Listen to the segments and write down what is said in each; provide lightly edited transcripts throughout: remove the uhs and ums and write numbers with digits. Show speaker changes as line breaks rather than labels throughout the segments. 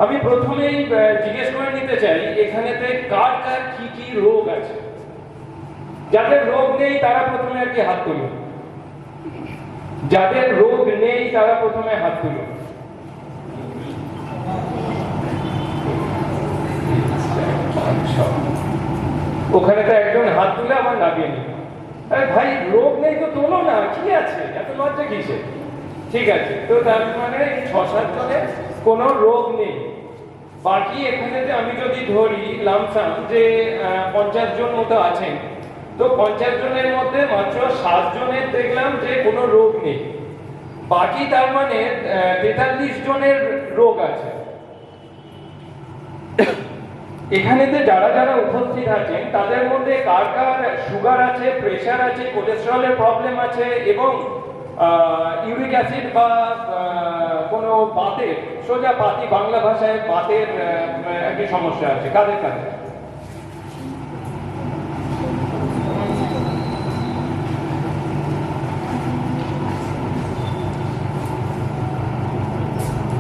আমি প্রথমেই জিজ্ঞেস করে নিতে চাই এখানেতে কার কার কি কি রোগ আছে। যাদের রোগ নেই তারা প্রথমে আর কি হাত তুলুন। যাদের রোগ নেই তারা প্রথমে হাত তুলুন। ওখানে তো একজন হাত তুলে আমার নামিয়ে নিল। আরে ভাই, রোগ নেই তো তোলো না, কি আছে, এত লজ্জা কিসে? ঠিক আছে, তো তার মানে 6-7 জনের কোনো রোগ নেই। বাকি এখানে যে আমি যদি ধরি লামসাম যে 50 জন মতো আছেন, তো 50 জনের মধ্যে মাত্র 7 জনের দেখলাম যে কোনো রোগ নেই। বাকি তার মানে 43 জনের রোগ আছে। এখানেতে যারা যারা উপস্থিত আছেন তাদের মধ্যে কার কার সুগার আছে, প্রেশার আছে, কোলেস্টেরলের প্রবলেম আছে এবং ইউরিক অ্যাসিড বা কোনো বাতের, সোজা পাতি বাংলা ভাষায় বাতের একটি সমস্যা আছে, কাদের কাছে?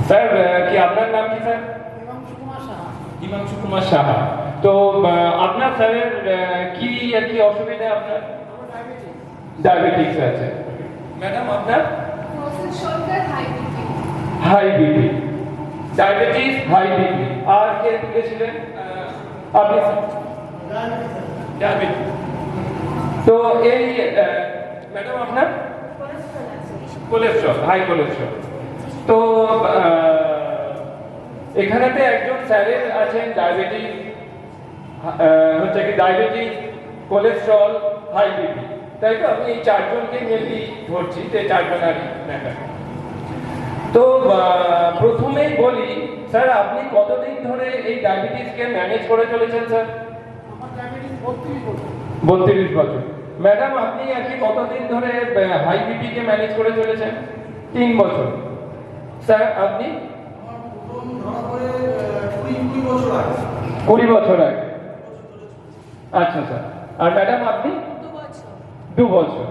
স্যার কি আপনার নাম কি স্যার? হিমাংশু কুমার সাহা। তো আপনার স্যারের কি আর কি অসুবিধা? আপনার ডায়াবেটিস আছে। ম্যাডাম আপনার high BP, diabetes, high BP, আর কে ছিলেন আপনি? ডায়াবেটিস। তো এই ম্যাডাম আপনার কোলেস্ট্রল, হাই কোলেস্ট্রল। তো এখানেতে একজন স্যারের আছেন ডায়াবেটিস, হচ্ছে কি ডায়াবেটিস, কোলেস্ট্রল, হাই বিপি, তাই তো? আমি এই 4 জনকে মেনলি ধরছি, যে 4 জনারই ম্যাটার। তো প্রথমেই বলি স্যার, আপনি কতদিন ধরে এই ডায়াবেটিসকে ম্যানেজ করে চলেছেন স্যার?
আমার ডায়াবেটিস 32 বছর।
32 বছর। ম্যাডাম আপনি আর কি কতদিন ধরে হাই বিপি কে ম্যানেজ করে চলেছেন? 3 বছর। স্যার আপনি? 20 বছর আগে। আচ্ছা স্যার। আর ম্যাডাম আপনি? 2 বছর।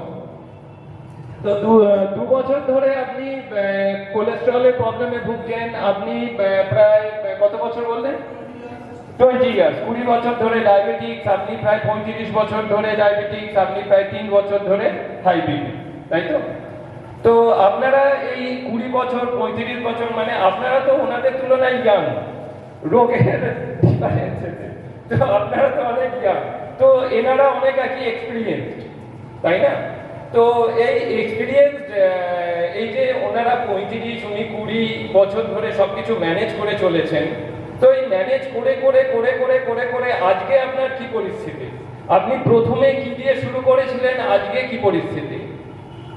তো 2 বছর ধরে আপনি কোলেস্টেরলের প্রবলেমে ভুগছেন। আপনি প্রায় কত বছর বললেন? 20 ইয়ার্স। 20 বছর ধরে ডায়াবেটিক্স, আপনি প্রায় 35 বছর ধরে ডায়াবেটিক্স, আপনি প্রায় 3 বছর ধরে হাই বিপি, তাই তো? তো আপনারা এই 20 বছর 35 বছর, মানে আপনারা তো ওনাদের তুলনায় ইয়াং, রোগের ডিফারেন্স আছে, তো আপনারা তো অনেক ইয়াং, তো এনারা অনেক আর কি এক্সপিরিয়েন্স, তাই না? তো এই এক্সপিরিয়েন্স, এই যে ওনারা 35 উনি 20 বছর ধরে সবকিছু ম্যানেজ করে চলেছেন, তো এই ম্যানেজ করে করে করে করে করে করে আজকে আপনার কি পরিস্থিতি? আপনি প্রথমে কি দিয়ে শুরু করেছিলেন, আজকে কি পরিস্থিতি?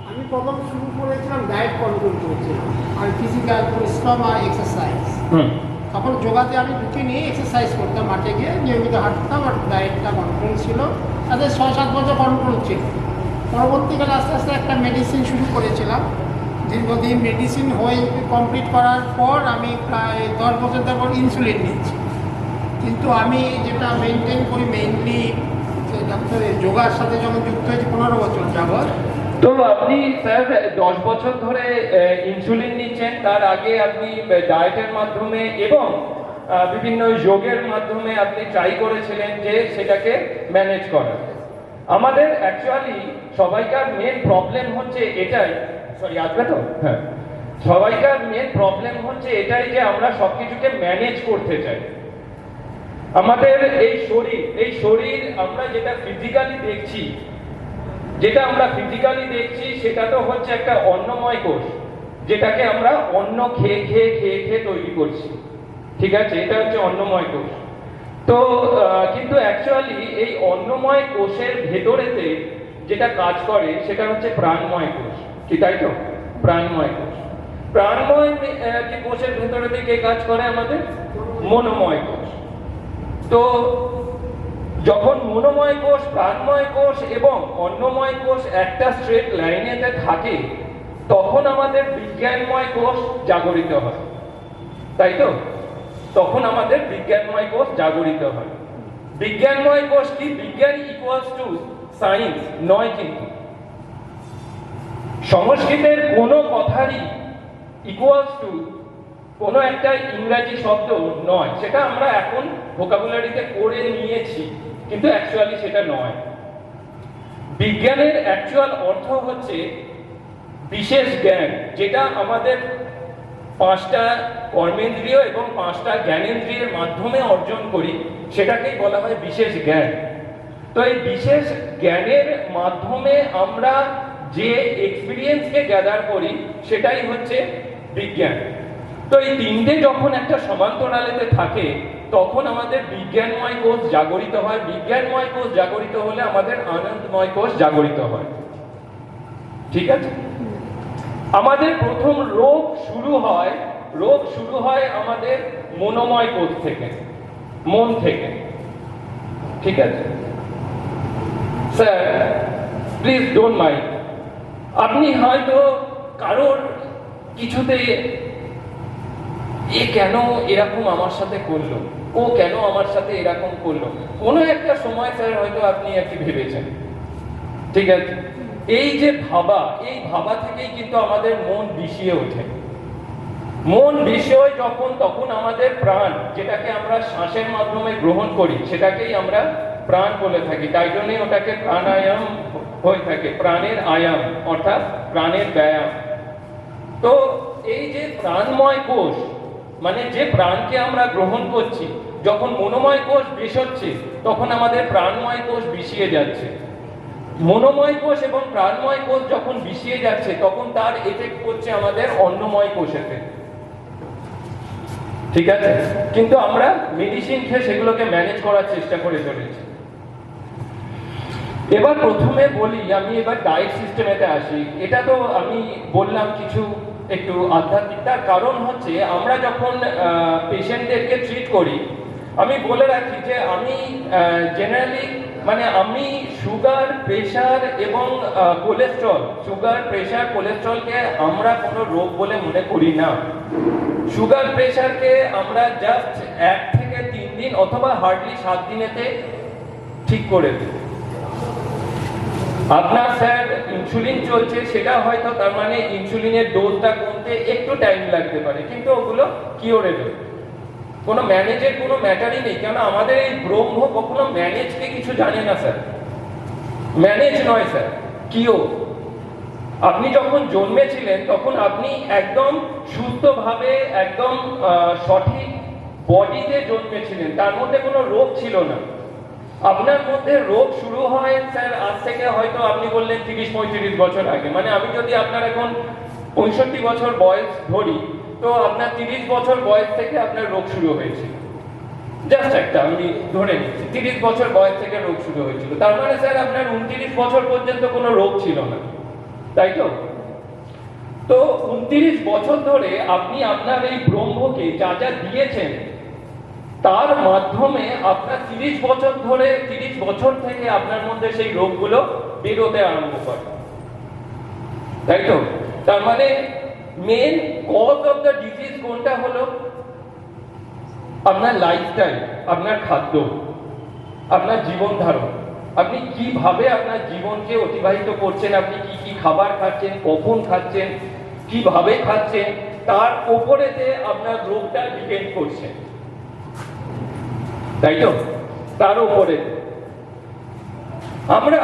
আমি প্রথম শুরু করেছিলাম ডায়েট কন্ট্রোল করেছিলাম আর ফিজিক্যাল পরিশ্রম আর এক্সারসাইজ। তখন যোগাতে আমি ঢুকে নিয়ে এক্সারসাইজ করতাম, মাঠে গিয়ে নিয়মিত হাঁটতাম, আর ডায়েটটা কন্ট্রোল ছিল, তাদের 6-7 বছর কন্ট্রোল ছিল। পরবর্তীকালে আস্তে আস্তে একটা মেডিসিন শুরু করেছিলাম। দীর্ঘদিন মেডিসিন হয়ে কমপ্লিট করার পর আমি প্রায় 10 বছর পর ইনসুলিন নিচ্ছি। কিন্তু আমি যেটা মেনটেন করি মেইনলি ডাক্তারের যোগার সাথে যখন যুক্ত হয়েছি 15 বছর যাবৎ।
তো আপনি স্যার 10 বছর ধরে ইনসুলিন নিচ্ছেন, তার আগে আপনি ডায়েটের মাধ্যমে এবং বিভিন্ন যোগের মাধ্যমে আপনি ট্রাই করেছিলেন যে সেটাকে ম্যানেজ করার। আমাদের অ্যাকচুয়ালি সবাইকার মেন প্রবলেম হচ্ছে এটাই, সরি আসবে তো? হ্যাঁ, সবাইকার মেন প্রবলেম হচ্ছে এটাই যে আমরা সবকিছুকে ম্যানেজ করতে চাই। আমাদের এই শরীর আমরা যেটা ফিজিক্যালি দেখছি, সেটা তো হচ্ছে একটা অন্নময় কোষ, যেটাকে আমরা অন্ন খেয়ে খেয়ে খেয়ে খেয়ে তৈরি করছি, ঠিক আছে? এটা হচ্ছে অন্নময় কোষ। তো কিন্তু অ্যাকচুয়ালি এই অন্নময় কোষের ভেতরেতে যেটা কাজ করে সেটা হচ্ছে প্রাণময় কোষ, কি তাই তো? প্রাণময় কোষ। প্রাণময় যে কোষের ভেতরেতে কে কাজ করে? আমাদের মনোময় কোষ। তো যখন মনোময় কোষ, প্রাণময় কোষ এবং অন্নময় কোষ একটা স্ট্রেট লাইনেতে থাকে, তখন আমাদের বিজ্ঞানময় কোষ জাগরিত হয়, তাই তো? তখন আমাদের বিজ্ঞানময় কোষ জাগরিত হয়। বিজ্ঞানময় কোষ কি? বিজ্ঞান ইকুয়ালস টু সায়েন্স নয়, কিন্তু সংস্কৃতের কোনো কথারই ইকুয়ালস টু কোনো একটা ইংরাজি শব্দ নয়, সেটা আমরা এখন ভোকাবুলারিতে করে নিয়েছি, কিন্তু অ্যাকচুয়ালি সেটা নয়। বিজ্ঞানের অ্যাকচুয়াল অর্থ হচ্ছে বিশেষ জ্ঞান, যেটা আমাদের 5টা কর্মেন্দ্রিয় এবং 5টা জ্ঞানেন্দ্রিয়ের মাধ্যমে অর্জন করি, সেটাকেই বলা হয় বিশেষ জ্ঞান। তো এই বিশেষ জ্ঞানের মাধ্যমে আমরা যে এক্সপিরিয়েন্সকে গ্যাদার করি সেটাই হচ্ছে বিজ্ঞান। তো এই তিনটে যখন একটা সমান্তরালেতে থাকে তখন আমাদের বিজ্ঞানময় কোষ জাগরিত হয়, বিজ্ঞানময় কোষ জাগরিত হলে আমাদের আনন্দময় কোষ জাগরিত হয়। ঠিক আছে? আমাদের প্রথম রোগ শুরু হয় আমাদের মনোময় কোষ থেকে, মন থেকে। ঠিক আছে স্যার, প্লিজ ডোন্ট মাইন্ড। আপনি হয়তো কারোর কিছুতে এ কেন এরকম আমার সাথে করলো, ও কেন আমার সাথে এরকম করলো, কোনো একটা সময় স্যার হয়তো আপনি একটু ভেবেছেন। ঠিক আছে? এই যে এই ভাবা থেকেই কিন্তু আমাদের মন বিষিয়ে ওঠে। মন বিষয় যখন, তখন আমাদের প্রাণ, যেটাকে আমরা শ্বাসের মাধ্যমে গ্রহণ করি, সেটাকেই আমরা প্রাণ বলে থাকি। তাই জন্যই ওটাকে প্রাণায়াম হয়ে থাকে, প্রাণের আয়াম অর্থাৎ প্রাণের ব্যায়াম। তো এই যে প্রাণময় কোষ, মানে যে প্রাণকে আমরা গ্রহণ করছি, যখন মনোময় কোষ বিষচ্ছে তখন আমাদের প্রাণময় কোষ বিষিয়ে যাচ্ছে। মনোময় কোষ এবং প্রাণময় কোষ যখন বিষিয়ে যাচ্ছে তখন তার এফেক্ট করছে আমাদের অন্নময় কোষেতে। ঠিক আছে? কিন্তু আমরা মেডিসিন খেয়ে সেগুলোকে ম্যানেজ করার চেষ্টা করে চলেছি। এবার প্রথমে বলি, আমি এবার ডায়েট সিস্টেমেতে আসি। এটা তো আমি বললাম কিছু একটু আধ্যাত্মিক, তার কারণ হচ্ছে আমরা যখন পেশেন্টদেরকে ট্রিট করি, আমি বলে রাখি যে আমি জেনারেলি মানে আমি সুগার, প্রেশার এবং কোলেস্ট্রলকে আমরা কোনো রোগ বলে মনে করি না। সুগার প্রেশারকে আমরা জাস্ট 1 থেকে 3 দিন অথবা হার্ডলি 7 দিনেতে ঠিক করে দিই। আপনার স্যার ইনসুলিন চলছে, সেটা হয়তো তার মানে ইনসুলিনের ডোজটা কমতে একটু টাইম লাগতে পারে, কিন্তু ওগুলো কিওরেবল। কোনো ম্যানেজের কোনো ম্যাটারই নেই, কেন আমাদের এই ব্রহ্ম কখনো ম্যানেজকে কিছু জানে না স্যার। ম্যানেজ নয় স্যার, কিও। আপনি যখন জন্মেছিলেন তখন আপনি একদম সুস্থভাবে, একদম সঠিক বডিতে জন্মেছিলেন, তার মধ্যে কোনো রোগ ছিল না। আপনার মধ্যে রোগ শুরু হয় স্যার আজ থেকে হয়তো আপনি বললেন 30-35 বছর আগে। মানে আমি যদি আপনার এখন 65 বছর বয়স ধরি, তো আপনার 30 বছর বয়স থেকে আপনার রোগ শুরু হয়েছিল। জাস্ট একটা আমি ধরে নিচ্ছি 30 বছর বয়স থেকে রোগ শুরু হয়েছিল, তার মানে স্যার আপনার 29 বছর পর্যন্ত কোনো রোগ ছিল না, তাই তো? তো 29 বছর ধরে আপনি আপনার এই ব্রহ্মকে যা যা দিয়েছেন, তার মাধ্যমে আপনার 30 বছর থেকে আপনার মধ্যে সেই রোগগুলো বেরোতে আরম্ভ করে, তাই তো? তার মানে main cause of the disease কোনটা হলো? আপনার লাইফস্টাইল, আপনার খাদ্য, আপনার জীবন ধারণ। আপনি কিভাবে আপনার জীবনকে অতিবাহিত করছেন, আপনি কি কি খাবার খাচ্ছেন, কখন খাচ্ছেন, কিভাবে খাচ্ছেন, তার উপরেতে আপনার রোগটা ডিপেন্ড করছে, তাই তো? তার উপরে আমরা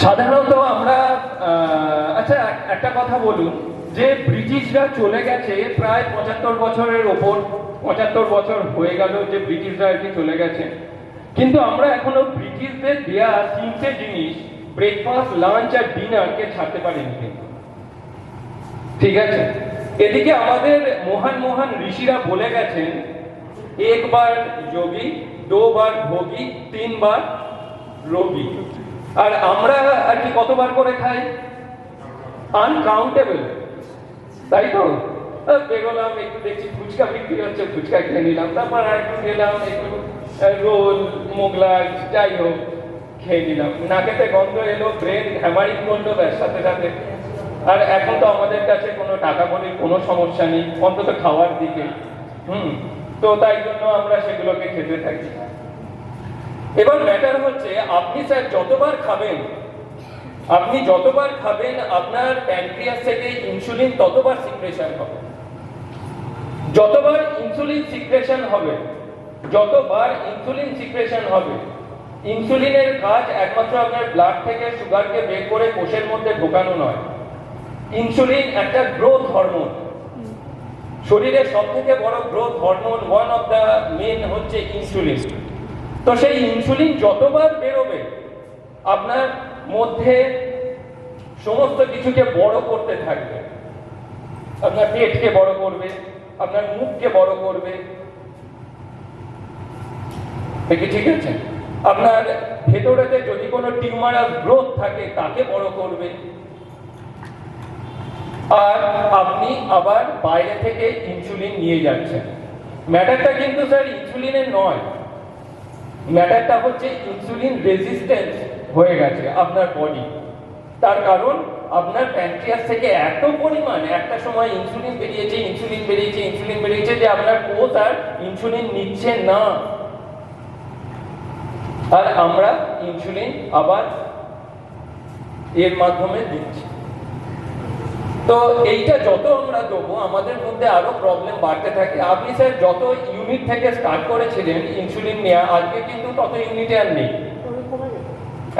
সাধারণত আমরা আচ্ছা একটা কথা বলুন, যে ব্রিটিশরা চলে গেছে প্রায় 75 বছরের ওপর, 75 বছর হয়ে গেল যে ব্রিটিশরা আর কি চলে গেছে, কিন্তু আমরা এখনো ব্রিটিশদের দেয়া 3টে জিনিস, ব্রেকফাস্ট, লাঞ্চ আর ডিনারকে ছাড়তে পারিনি কিন্তু। ঠিক আছে? এদিকে আমাদের মহান মহান ঋষিরা বলে গেছেন, 1 বার যোগী, 2 বার ভোগী, 3 বার রোগী। আর আমরা আর কি কতবার করে খাই? আনকাউন্টেবল, তাই তো? বেরোলাম, একটু দেখছি ফুচকা বিক্রি হচ্ছে, ফুচকা খেয়ে নিলাম, তারপর আর একটু গেলাম, একটু রোল, মোগলাই, যাই হোক খেয়ে নিলাম, নাকেতে গন্ধ এলো, ব্রেন হ্যামারিং করলো, ব্যাস সাথে সাথে। আর এখন তো আমাদের কাছে কোনো টাকা কড়ির কোনো সমস্যা নেই, অন্তত খাওয়ার দিকে। তো তাই জন্য আমরা সেগুলোকে খেতে থাকি। এবার ম্যাটার হচ্ছে আপনি স্যার যতবার খাবেন আপনি যতবার খাবেন আপনার প্যানক্রিয়াস থেকে ইনসুলিন ততবার সিক্রেশন হবে। যতবার ইনসুলিন সিক্রেশন হবে, যতবার ইনসুলিন সিক্রেশন হবে, ইনসুলিনের কাজ একমাত্র আপনার ব্লাড থেকে সুগারকে বের করে কোষের মধ্যে ঢোকানো নয়। ইনসুলিন একটা গ্রোথ হরমোন। শরীরের সবথেকে বড় growth hormone, one of the main হচ্ছে ইনসুলিন। তো সেই ইনসুলিন যতবার বেরোবে আপনার মধ্যে সমস্ত কিছুকে বড় করতে থাকবে। আপনার পেটকে বড় করবে, আপনার মুখকে বড় করবে, ঠিক আছে? আপনার ভেতরেতে যদি কোনো টিউমারাল গ্রোথ থাকে তাকে বড় করবে। আর আপনি আবার বাইরে থেকে ইনসুলিন নিয়ে যাচ্ছেন। ম্যাটারটা কিন্তু স্যার ইনসুলিনের নয়, ম্যাটারটা হচ্ছে ইনসুলিন রেজিস্ট্যান্স হয়ে গেছে আপনার বডি। তার কারণ আপনার প্যানক্রিয়াস থেকে এত পরিমাণ একটা সময় ইনসুলিন বেরিয়েছে যে আপনার কোষ আর ইনসুলিন নিচ্ছে না, আর আমরা ইনসুলিন আবার এর মাধ্যমে দিচ্ছি। তো এইটা যত আমরা দেবো আমাদের মধ্যে আরো প্রবলেম বাড়তে থাকে। আপনি স্যার যত ইউনিট থেকে স্টার্ট করেছিলেন ইনসুলিন নেওয়া, আজকে কিন্তু তত ইউনিটে আর নেই,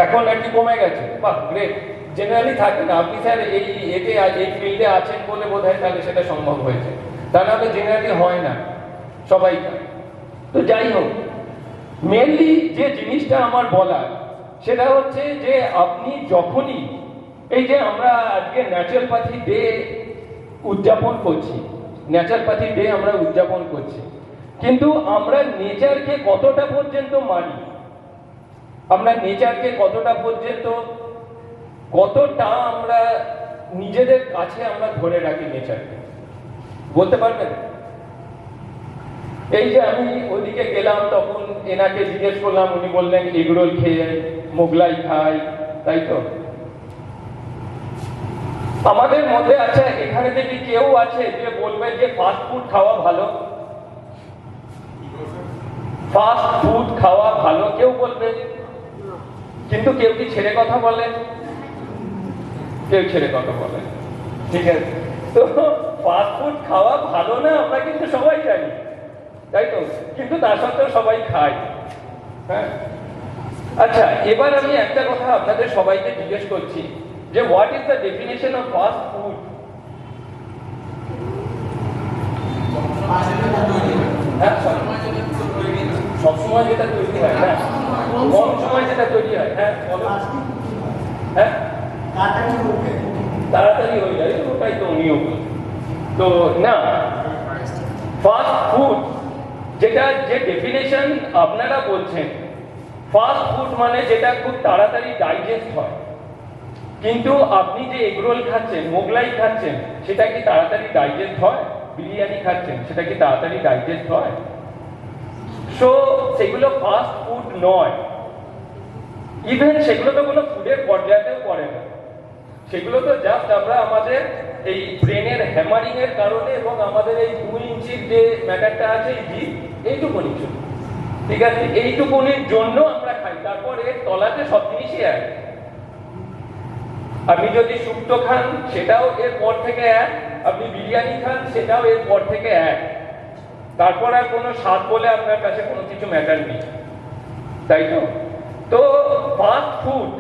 এখন আর কি কমে গেছে। বাহ, গ্রেট। জেনারেলি থাকে না। আপনি স্যার এই ফিল্ডে আছেন বলে বোধ হয় তাহলে সেটা সম্ভব হয়েছে, তা নাহলে জেনারেলি হয় না সবাই। তো যাই হোক, মেনলি যে জিনিসটা আমার বলার সেটা হচ্ছে যে আপনি যখনই এই যে আমরা আজকে ন্যাচুরালপ্যাথি ডে উদযাপন করছি, ন্যাচুরালপ্যাথি ডে আমরা উদযাপন করছি, কিন্তু আমরা নেচারকে কতটা পর্যন্ত মানি, আমরা নেচারকে কতটা আমরা নিজেদের কাছে আমরা ধরে রাখি নেচারকে, বলতে পারবেন? এই যে আমি ওদিকে গেলাম, তখন এনাকে জিজ্ঞেস করলাম, উনি বললেন এগরোল খেয়ে মোগলাই খাই, তাই তো? আমাদের মধ্যে আচ্ছা এখানে দেখি কেউ আছে যে বলবে যে ফাস্ট ফুড খাওয়া ভালো? ফাস্ট ফুড খাওয়া ভালো কেউ বলবে? কিন্তু কেউ কি ছেড়ে কথা বলে? কেউ ছেড়ে কথা বলে, ঠিক আছে? তো ফাস্ট ফুড খাওয়া ভালো না আমরা কিন্তু সবাই জানি, তাই তো? কিন্তু তার সত্ত্বেও সবাই খায়। হ্যাঁ, আচ্ছা এবার আমি একটা কথা আপনাদের সবাইকে জিজ্ঞেস করছি যে what is the definition of fast food? সবসময় যেটা তৈরি হয়, হ্যাঁ, কম সময় যেটা তৈরি হয়, হ্যাঁ বলো। হ্যাঁ, তাড়াতাড়ি হয়ে যায়, ওটাই তো নিয়ম। তো না, ফাস্ট ফুড যেটা যে ডেফিনেশন আপনারা বলছেন, ফাস্ট ফুড মানে যেটা খুব তাড়াতাড়ি ডাইজেস্ট হয়। কিন্তু আপনি যে এগরোল খাচ্ছেন, মোগলাই খাচ্ছেন, সেটা কি তাড়াতাড়ি ডাইজেস্ট হয়? বিরিয়ানি খাচ্ছেন, সেটা কি তাড়াতাড়ি ডাইজেস্ট হয়? সো সেগুলো ফাস্ট ফুড নয়। ইভেন সেগুলো তো কোনো ফুডের পর্যায়েও পড়ে না, সেগুলো তো জাস্ট আমরা আমাদের এই ব্রেনের হ্যামারিং এর কারণে এবং আমাদের এই 2 ইঞ্চির যে ম্যাটারটা আছে এইটুকুনি, ঠিক আছে, এইটুকুনির জন্য আমরা খাই। তারপর এর তলাতে সব জিনিসই এক। আপনি যদি শুক্তো খান সেটাও এর পর থেকে এক, আপনি বিরিয়ানি খান সেটাও এর পর থেকে এক। তারপর আর কোনো স্বাদ বলে আপনার কাছে কোনো কিছু ম্যাটার নেই, তাই তো? তো ফাস্ট ফুড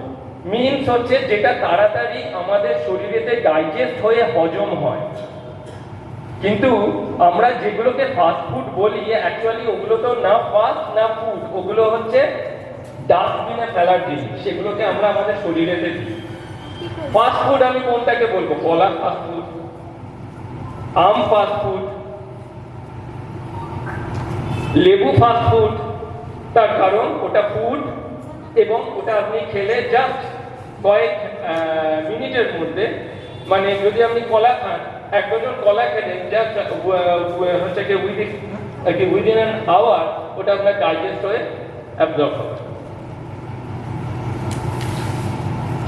মিনস হচ্ছে যেটা তাড়াতাড়ি আমাদের শরীরেতে ডাইজেস্ট হয়ে হজম হয়। কিন্তু আমরা যেগুলোকে ফাস্ট ফুড বলি অ্যাকচুয়ালি ওগুলো তো না ফাস্ট না ফুড, ওগুলো হচ্ছে ডাস্টবিনে ফেলার জিনিস, সেগুলোকে আমরা আমাদের শরীরেতে দিই। ফাস্ট ফুড আমি কোনটাকে বলবো? কলা ফাস্ট ফুড, আম ফাস্ট ফুড, লেবু ফাস্ট ফুড। তার কারণ ওটা ফুড এবং ওটা আপনি খেলে জাস্ট কয়েক মিনিটের মধ্যে, মানে যদি আপনি কলা খান, 1 ডজন কলা খেলেন জাস্ট হচ্ছে কি উইদিন অ্যান আওয়ার ওটা আপনার ডাইজেস্ট হয়ে অ্যাবজর্ব হবে।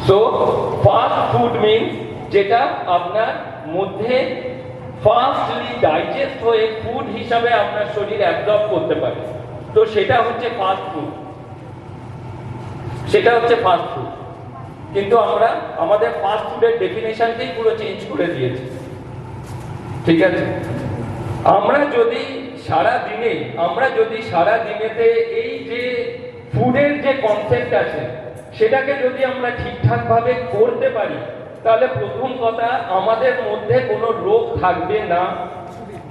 সো ফাস্ট ফুড মিনস যেটা আপনার মধ্যে ফাস্টলি ডাইজেস্ট হয়ে ফুড হিসাবে আপনার শরীর অ্যাবজর্ব করতে পারে, তো সেটা হচ্ছে ফাস্ট ফুড, সেটা হচ্ছে ফাস্ট ফুড। কিন্তু আমরা আমাদের ফাস্ট ফুডের ডেফিনেশনকেই পুরো চেঞ্জ করে দিয়েছি। ঠিক আছে, আমরা যদি সারা দিনেতে এই যে ফুডের যে কনসেপ্ট আছে সেটাকে যদি আমরা ঠিকঠাক ভাবে করতে পারি, তাহলে প্রথম কথা আমাদের মধ্যে কোনো রোগ থাকবে না।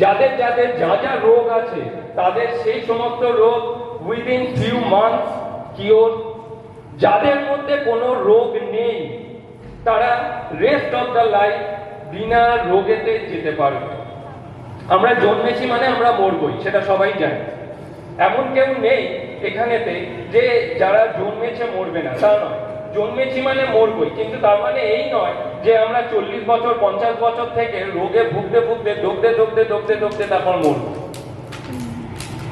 যাদের যাদের যা রোগ আছে তাদের সেই সমস্ত রোগ উইদিন ফিউ মান্থস কিওর। যাদের মধ্যে কোনো রোগ নেই তারা রেস্ট অফ দ্য লাইফ বিনা রোগেতে যেতে পারবে। আমরা জন্মেছি মানে আমরা মরবই, সেটা সবাই জানে। এমন কেউ নেই এখানেতে যে যারা জন্মেছে মরবে না, তা নয়। জন্মেছি মানে মরবই, কিন্তু তার মানে এই নয় যে আমরা 40 বছর 50 বছর থেকে রোগে ভুগতে দগতে তারপর মরবো,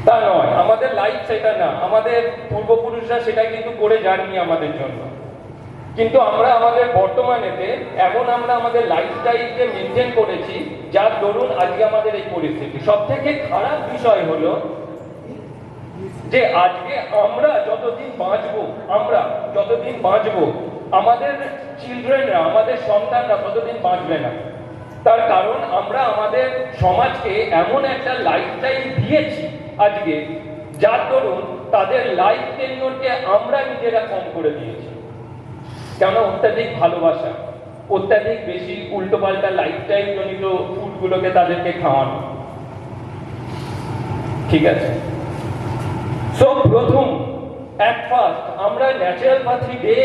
তা নয়। আমাদের লাইফ সেটা না, আমাদের পূর্বপুরুষরা সেটা কিন্তু করে যাননি আমাদের জন্য। কিন্তু আমরা আমাদের বর্তমানেতে আমরা আমাদের লাইফস্টাইলকে মেনটেন করেছি, যার দরুন আজকে আমাদের এই পরিস্থিতি। সব থেকে খারাপ বিষয় হলো যে আজকে আমরা যতদিন বাঁচবো আমাদের চিলড্রেনরা, আমাদের সন্তানরা ততদিন বাঁচবে না। তার কারণ আমরা আমাদের সমাজকে এমন একটা লাইফস্টাইল দিয়েছি আজকে, যার দরুন তাদের লাইফ টেনরকে আমরা নিজেরা কম করে দিয়েছি। কেন? অত্যাধিক ভালোবাসা, অত্যাধিক বেশি উল্টোপাল্টা লাইফস্টাইল জনিত ফুডগুলোকে তাদেরকে খাওয়ানো। ঠিক আছে, সো প্রথম ফার্স্ট আমরা ন্যাচারাল বার্থডে ডে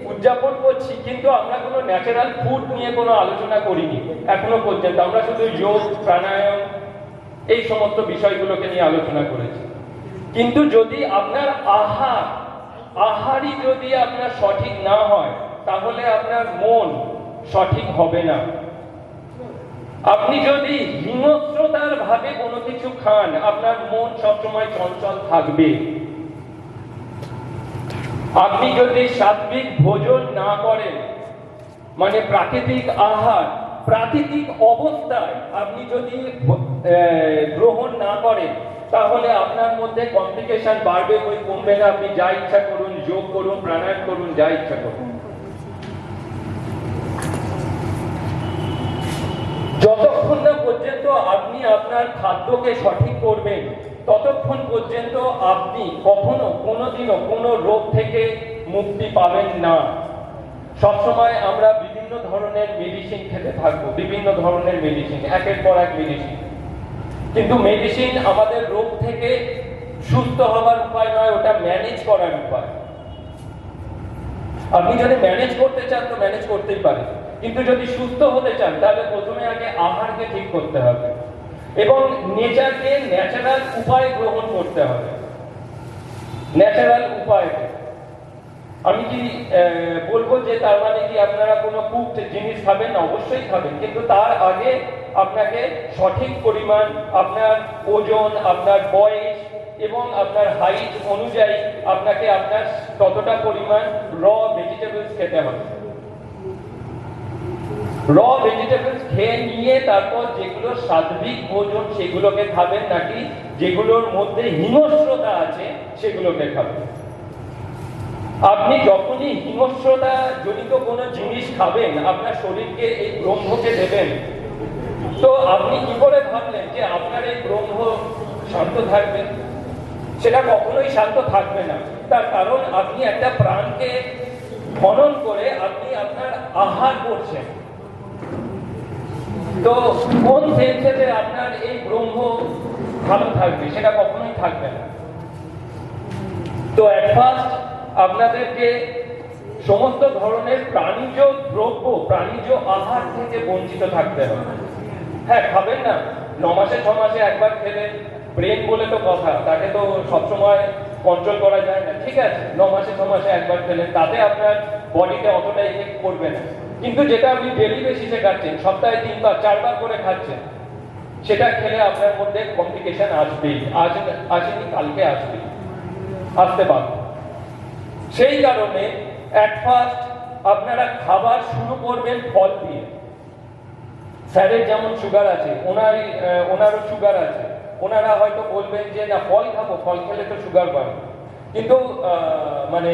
উদযাপন করছি, কিন্তু আমরা কোনো ন্যাচারাল ফুড নিয়ে কোনো আলোচনা করিনি এখনো পর্যন্ত। আমরা শুধু যোগ, প্রাণায়াম, এই সমস্ত বিষয়গুলোকে নিয়ে আলোচনা করেছি। কিন্তু যদি আপনার আহারই যদি আপনার সঠিক না হয়, তাহলে আপনার মন সঠিক হবে না। আপনি যদি হিংস্রতার ভাবে কোনো কিছু খান, আপনার মন সবসময় চঞ্চল থাকবে। আপনি যদি সাত্বিক ভোজন না করেন, মানে প্রাকৃতিক আহার, প্রাকৃতিক অবস্থায় আপনি যদি গ্রহণ না করেন, তাহলে আপনার মধ্যে কমপ্লিকেশন বাড়বে, বই কমবে না। আপনি যা ইচ্ছা করুন, যোগ করুন, প্রাণায়াম করুন, যা ইচ্ছা করুন। যতক্ষণ না পর্যন্ত আপনি আপনার খাদ্যকে সঠিক করবেন, ততক্ষণ পর্যন্ত আপনি কোনোদিনও কোনো রোগ থেকে মুক্তি পাবেন না। সবসময় আমরা বিভিন্ন ধরনের মেডিসিন খেতে থাকবো, বিভিন্ন ধরনের মেডিসিন, একের পর এক মেডিসিন। কিন্তু মেডিসিন আমাদের রোগ থেকে সুস্থ হওয়ার উপায় নয়, ওটা ম্যানেজ করার উপায়। আপনি যদি ম্যানেজ করতে চান তো ম্যানেজ করতেই পারেন, কিন্তু যদি সুস্থ হতে চান তাহলে প্রথমে আগে আহারকে ঠিক করতে হবে এবং নেচারকে ন্যাচারাল উপায় গ্রহণ করতে হবে। ন্যাচারাল উপায় আমি কি বলবো যে তার মানে কি আপনারা কোনো কুকড জিনিস খাবেন না? অবশ্যই খাবেন, কিন্তু তার আগে আপনাকে সঠিক পরিমাণ, আপনার ওজন, আপনার বয়স এবং আপনার হাইট অনুযায়ী আপনাকে আপনার ততটা পরিমাণ র ভেজিটেবলস খেতে হবে। র ভেজিটেবলস খেয়ে নিয়ে তারপর যেগুলো সাত্বিক ভোজন সেগুলোকে খাবেন, নাকি যেগুলোর মধ্যে হিংস্রতা আছে সেগুলোকে খাবেন। আপনি যখনই হিংস্রতা জনিত কোনো জিনিস খাবেন, আপনার শরীরকে এই ব্রহ্মকে দেবেন, তো আপনি কি করে ভাবলেন যে আপনার এই ব্রহ্ম শান্ত থাকবে? সেটা কখনোই শান্ত থাকবে না। তার কারণ আপনি একটা প্রাণকে খনন করে আপনি আপনার আহার করছেন। তো কোন সেন্সে আপনার এই ব্রহ্ম ভালো থাকবে? সেটা কখনোই থাকবে না। তো ফার্স্ট আপনাদেরকে সমস্ত ধরনের প্রাণীজ দ্রব্য, প্রাণীজ আহার থেকে বঞ্চিত থাকতে হবে। হ্যাঁ, খাবেন না, 9 মাসে 6 মাসে একবার খেলে, ব্রেন বলে তো কথা, তাকে তো সবসময় কন্ট্রোল করা যায় না। ঠিক আছে, 9 মাসে 6 মাসে একবার খেলেন, তাতে আপনার বডিতে অতটা ইফেক্ট করবে না। কিন্তু যেটা আপনি ডেলি বেসিসে খাচ্ছেন, সপ্তাহে 3 বার 4 বার করে খাচ্ছেন, সেটা খেলে আপনার মধ্যে কমপ্লিকেশন আসবেই। আজ আসেনি, কালকে আসতে পারবে। সেই কারণে ফার্স্ট আপনারা খাবার শুরু করবেন ফল দিয়ে। স্যারের যেমন সুগার আছে, ওনারও সুগার আছে, ওনারা হয়তো বলবেন যে না, ফল খাবো, ফল খেলে তো সুগার বাড়বে। কিন্তু মানে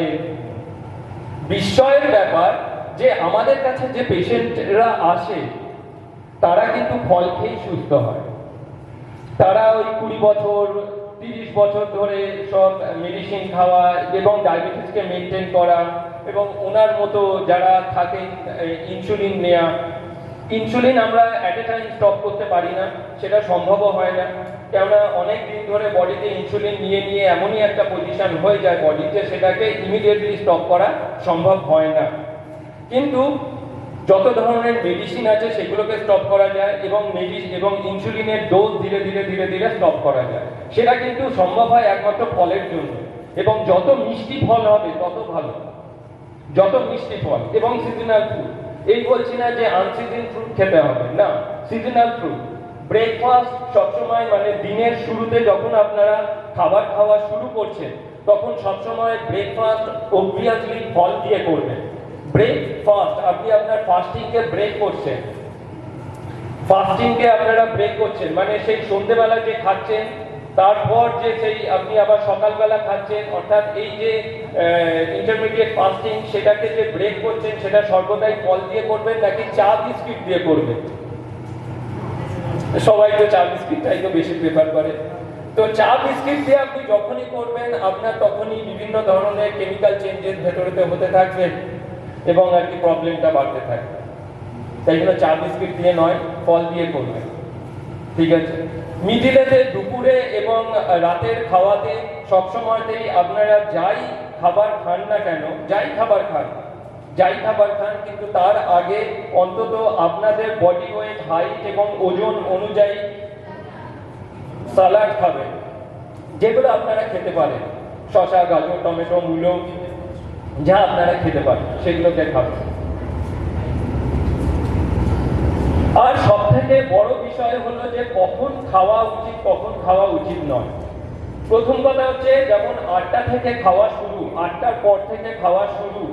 বিস্ময়ের ব্যাপার যে আমাদের কাছে যে পেশেন্টরা আসে তারা কিন্তু ফল খেয়েই সুস্থ হয়। তারা ওই 20 বছর 30 বছর ধরে সব মেডিসিন খাওয়া এবং ডায়াবেটিসকে মেনটেন করা, এবং ওনার মতো যারা থাকেন ইনসুলিন নেওয়া। ইনসুলিন আমরা অ্যাট এ টাইম স্টপ করতে পারি না, সেটা সম্ভবও হয় না, কেননা অনেক দিন ধরে বডিতে ইনসুলিন নিয়ে নিয়ে এমনই একটা পজিশন হয়ে যায় বডিতে, সেটাকে ইমিডিয়েটলি স্টপ করা সম্ভব হয় না। কিন্তু যত ধরনের মেডিসিন আছে সেগুলোকে স্টপ করা যায়, এবং ইনসুলিনের ডোজ ধীরে ধীরে ধীরে ধীরে স্টপ করা যায়। সেটা কিন্তু সম্ভব হয় একমাত্র ফলের জন্য, এবং যত মিষ্টি ফল হবে তত ভালো, যত মিষ্টি ফল এবং সিজনাল ফ্রুট। এই বলছি না যে আনসিজন ফ্রুট খেতে হবে, না, সিজনাল ফ্রুট। ব্রেকফাস্ট সবসময়, মানে দিনের শুরুতে যখন আপনারা খাবার খাওয়া শুরু করছেন তখন সবসময় ব্রেকফাস্ট অবভিয়াসলি ফল দিয়ে করবেন। ব্রেকফাস্ট, আপনি আপনার ফাস্টিংকে ব্রেক করছেন, ফাস্টিংকে আপনারা ব্রেক করছেন, মানে সেই সন্ধ্যেবেলা যে খাচ্ছেন তারপর যে সেই আপনি আবার সকালবেলা খাচ্ছেন, অর্থাৎ এই যে ইন্টারমিডিয়েট ফাস্টিং সেটাকে যে ব্রেক করছেন সেটা সর্বদাই ফল দিয়ে করবেন নাকি চা বিস্কিট দিয়ে করবেন? সবাই তো চা বিস্কিটটাই তো বেশি প্রেফার করে। তো চা বিস্কিট দিয়ে আপনি যখনই করবেন আপনার তখনই বিভিন্ন ধরনের কেমিক্যাল চেঞ্জেস ভেতরেতে হতে থাকবে এবং আর কি প্রবলেমটা বাড়তে থাকবে। তাই জন্য চা বিস্কিট দিয়ে নয়, ফল দিয়ে করবেন, ঠিক আছে? মিডিলেতে, দুপুরে এবং রাতের খাওয়াতে সবসময়তেই আপনারা যাই খাবার খান না কেন, যাই খাবার খান, কিন্তু তার আগে অন্তত আপনাদের বডি ওয়েট, হাইট এবং ওজন অনুযায়ী সালাড খাবেন, যেগুলো আপনারা খেতে পারেন, শসা, গাজর, টমেটো, মূলো, যা আপনারা খেতে পারেন সেগুলোকে খাবেন। আর সব থেকে বড় বিষয় হলো যে কখন খাওয়া উচিত, কখন খাওয়া উচিত নয়। প্রথম কথা হচ্ছে, যেমন 8টা থেকে খাওয়া শুরু, 8টার পর থেকে খাওয়া শুরু,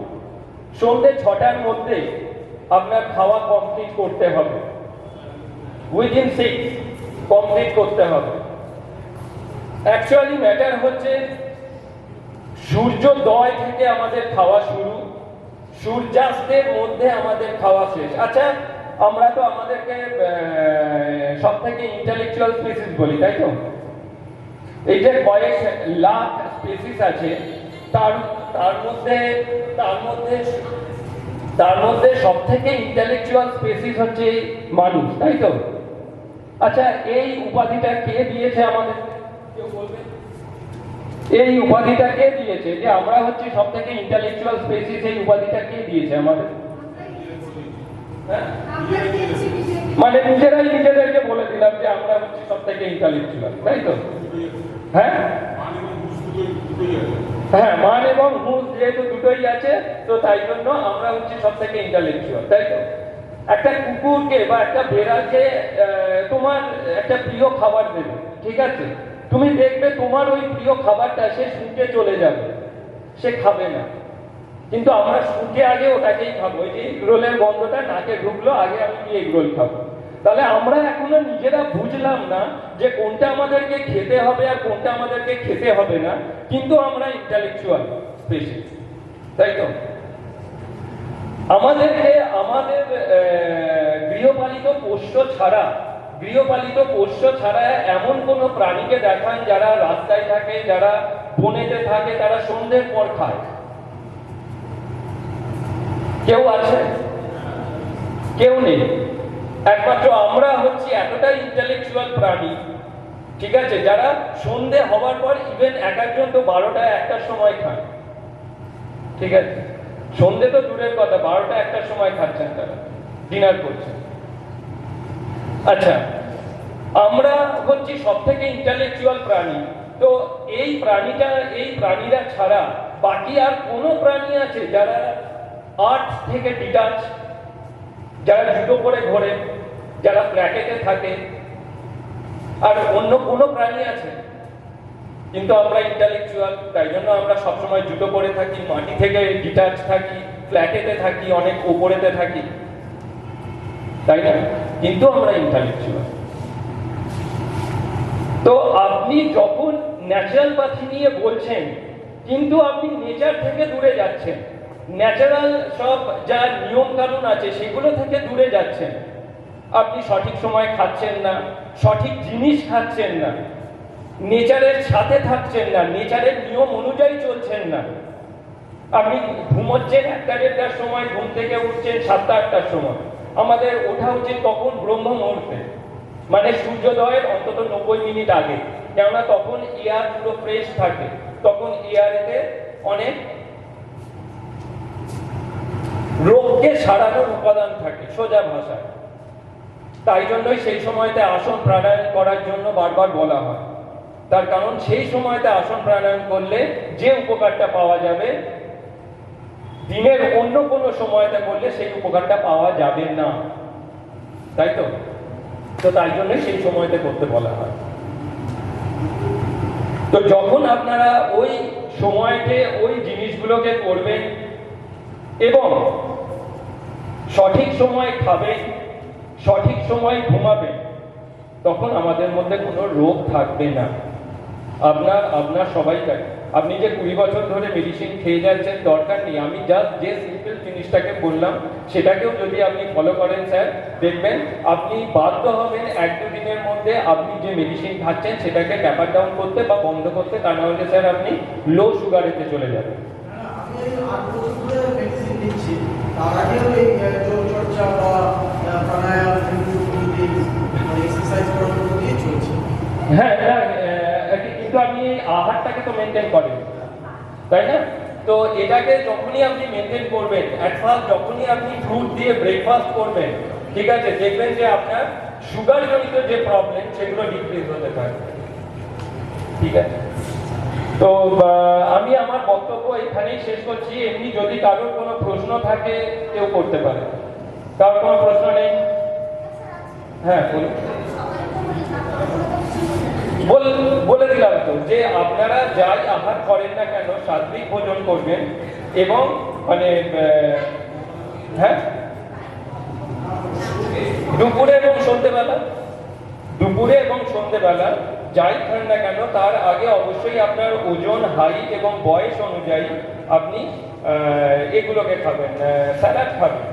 সন্ধ্যে 6টার মধ্যে আপনার খাওয়া কমপ্লিট করতে হবে, উইদিন 6 কমপ্লিট করতে হবে। অ্যাকচুয়ালি ম্যাটার হচ্ছে সূর্যোদয় থেকে আমাদের খাওয়া শুরু, সূর্যাস্তের মধ্যে আমাদের খাওয়া শেষ। আচ্ছা, আমরা তো আমাদেরকে সব থেকে ইন্টেলেকচুয়াল স্পিসিস বলি, তাই তো? এই যে কয়েক লাখ স্পিসিস আছে তার মধ্যে সব থেকে ইন্টেলেকচুয়াল স্পিসিস হচ্ছে মানুষ, তাই তো? আচ্ছা, এই উপাধিটা কে দিয়েছে আমাদের? কেউ বলবে? এই উপাধিটা কে দিয়েছে যে আমরা হচ্ছে সব থেকে ইন্টেলেকচুয়াল স্পিসিস? এই উপাধিটা কে দিয়েছে আমাদের? মানে নিজেরাই নিজেদেরকে বলে দিলাম যে আমরা হচ্ছে সব থেকে ইন্টেলেকচুয়াল, তাই তো? হ্যাঁ হ্যাঁ, মান এবং হুঁশ যেহেতু দুটোই আছে, তো তাই জন্য আমরা হচ্ছে সব থেকে ইন্টেলেকচুয়াল, তাই তো? একটা কুকুরকে বা একটা বেড়ালকে তোমার একটা প্রিয় খাবার দেবে, ঠিক আছে? তুমি দেখবে তোমার ওই প্রিয় খাবারটা সে শুকে চলে যাবে, সে খাবে না। কিন্তু আমরা শুকে আগে ওটাকেই খাবো। এই যে এগরোলের গন্ধটা নাকে ঢুকলো, আগে আমি কি এগরোল খাবো? তাহলে আমরা এখনো নিজেরা বুঝলাম না যে কোনটা আমাদেরকে খেতে হবে আর কোনটা আমাদেরকে খেতে হবে না, কিন্তু আমরা ইন্টেলেকচুয়াল স্পেশাল, তাই তো? আমাদেরকে আমাদের গৃহপালিত পোষ্য ছাড়া এমন কোনো প্রাণীকে দেখান যারা রাস্তায় থাকে, যারা বনেতে থাকে, তারা সন্ধ্যের পর খায়? কেউ আছে? কেউ নেই। একমাত্র আমরা হচ্ছি এতটাই ইন্টেলেকচুয়াল প্রাণী, ঠিক আছে, যারা সন্ধে হওয়ার পর ইভেন একজন তো 12টা 1টার সময় খায়, ঠিক আছে? সন্ধে তো দূরের কথা, 12টা 1টার সময় খাচ্ছেন তারা, ডিনার করছেন। আচ্ছা, আমরা হচ্ছি সব থেকে ইন্টেলেকচুয়াল প্রাণী। তো এই প্রাণীরা ছাড়া বাকি আর কোনো প্রাণী আছে যারা আর্ট থেকে ডিটাচ, যারা জুতো পরে ঘোরে, যারা ফ্ল্যাটেতে থাকে? আর অন্য কোনো প্রাণী আছে? কিন্তু আমরা ইন্টেলেকচুয়াল, তাই জন্য আমরা সবসময় জুতো পরে থাকি, মাটি থেকে ডিটাচ থাকি, ফ্ল্যাটেতে থাকি, অনেক উপরেতে থাকি, তাই না? কিন্তু আমরা ইন্টেলেকচুয়াল। তো আপনি যখন ন্যাচারাল পাথি নিয়ে বলছেন, কিন্তু আপনি নেচার থেকে দূরে যাচ্ছেন। ন্যাচারাল সব যা নিয়ম কানুন আছে সেগুলো থেকে দূরে যাচ্ছেন। আপনি সঠিক সময় খাচ্ছেন না, সঠিক জিনিস খাচ্ছেন না, নেচারের সাথে থাকছেন না, নেচারের নিয়ম অনুযায়ী চলছেন না। আপনি ঘুমোচ্ছেন 1টা-1:30টার সময়, ঘুম থেকে উঠছেন 7টা-8টার সময়। আমাদের ওঠা উচিত তখন ব্রহ্ম মুহূর্তে, মানে সূর্যোদয়ের অন্তত 90 মিনিট আগে, কেননা তখন এয়ার পুরো ফ্রেশ থাকে, তখন এয়ারেতে অনেক রোগকে সারানোর উপাদান থাকে সোজা ভাষায়। তাই জন্যই সেই সময়তে আসন প্রাণায়াম করার জন্য বারবার বলা হয়। তার কারণ সেই সময়তে আসন প্রাণায়াম করলে যে উপকারটা পাওয়া যাবে, দিনের অন্য কোনো সময়তে করলে সেই উপকারটা পাওয়া যাবে না, তাই তো? তো তাই জন্যই সেই সময়তে করতে বলা হয়। তো যখন আপনারা ওই সময়তে ওই জিনিসগুলোকে করবেন এবং সঠিক সময় খাবেন, সঠিক সময় ঘুমাবেন, তখন আমাদের মধ্যে কোনো রোগ থাকবে না। আপনার সবাই জানেন, আপনি যে 20 বছর ধরে মেডিসিন খেয়ে যাচ্ছেন, দরকার নেই। আমি জাস্ট যে সিম্পল জিনিসটাকে বললাম সেটাকেও যদি আপনি ফলো করেন স্যার, দেখবেন আপনি বাধ্য হবেন 1-2 দিনের মধ্যে আপনি যে মেডিসিন খাচ্ছেন সেটাকে ট্যাপার ডাউন করতে বা বন্ধ করতে, তা না হলে স্যার আপনি লো সুগারেতে চলে যাবেন।
তার আগেও এই যোগচর্চা বা প্রাণায়াম এক্সারসাইজ করার মধ্যে দিয়ে চলছে।
হ্যাঁ, কিন্তু আপনি আহারটাকে তো মেনটেন করেন, তাই না? তো এটাকে যখনই আপনি মেনটেন করবেন, অ্যাট ফার্স্ট যখনই আপনি ফ্রুট দিয়ে ব্রেকফাস্ট করবেন, ঠিক আছে, দেখবেন যে আপনার সুগার জনিত যে প্রবলেম সেগুলো ডিক্রিজ হতে পারে। ঠিক আছে, তো আমি আমার বক্তব্য এখানেই শেষ করছি। এমনি যদি কারোর কোনো প্রশ্ন থাকে কেউ করতে পারে। কারোর কোনো প্রশ্ন নেই? হ্যাঁ বলে দিলাম তো যে আপনারা যাই আহার করেন না কেন সাত্বিক ভোজন করবেন এবং মানে হ্যাঁ দুপুরে এবং সন্ধ্যেবেলা যাই খান না কেন তার আগে অবশ্যই আপনার ওজন, হাইট এবং বয়স অনুযায়ী আপনি এগুলোকে খাবেন, স্যালাড খাবেন,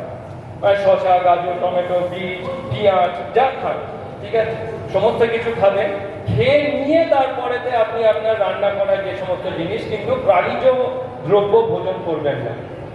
শসা, গাজর, টমেটো, বিট, পেঁয়াজ, যা খান, ঠিক আছে, সমস্ত কিছু খাবেন। খেয়ে নিয়ে তারপরেতে আপনি আপনার রান্না করা যে সমস্ত জিনিস, কিন্তু প্রাণীজ দ্রব্য ভোজন করবেন না।